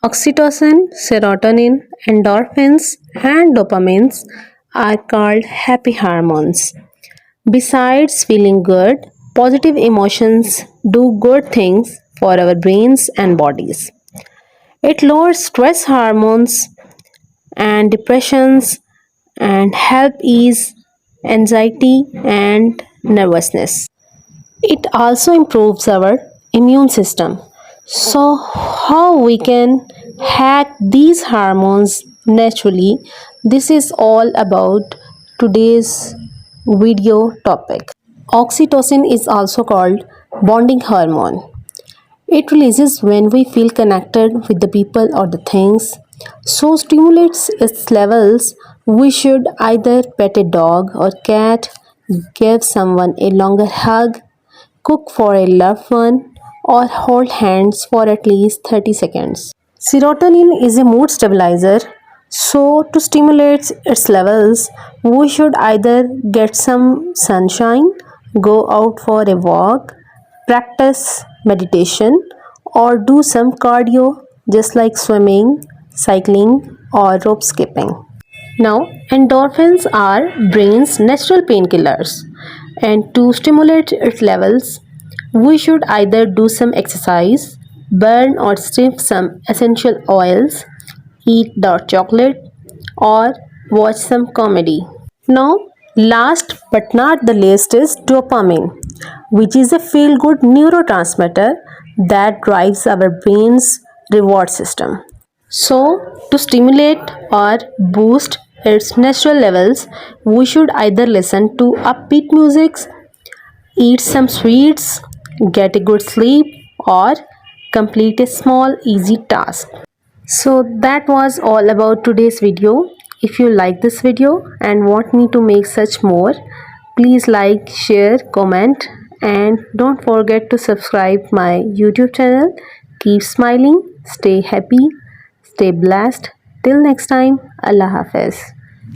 Oxytocin, serotonin, endorphins, and dopamines are called happy hormones. Besides feeling good, positive emotions do good things for our brains and bodies. It lowers stress hormones and depressions and help ease anxiety and nervousness. It also improves our immune system. So, how we can hack these hormones naturally? This is all about today's video topic. Oxytocin is also called bonding hormone. It releases when we feel connected with the people or the things. So stimulates its levels. We should either pet a dog or cat, give someone a longer hug, cook for a loved one, or hold hands for at least 30 seconds. Serotonin is a mood stabilizer, so to stimulate its levels, we should either get some sunshine, go out for a walk, practice meditation, or do some cardio just like swimming, cycling, or rope skipping. Now, endorphins are brain's natural painkillers, and to stimulate its levels, we should either do some exercise, burn or sniff some essential oils, eat dark chocolate, or watch some comedy. Now, last but not the least is dopamine, which is a feel good neurotransmitter that drives our brain's reward system. So, to stimulate or boost its natural levels, we should either listen to upbeat music, eat some sweets, get a good sleep, or complete a small easy task. So that was all about today's video. If you like this video and want me to make such more, please like, share, comment, and don't forget to subscribe my YouTube channel. Keep smiling, stay happy, stay blessed. Till next time, Allah Hafiz.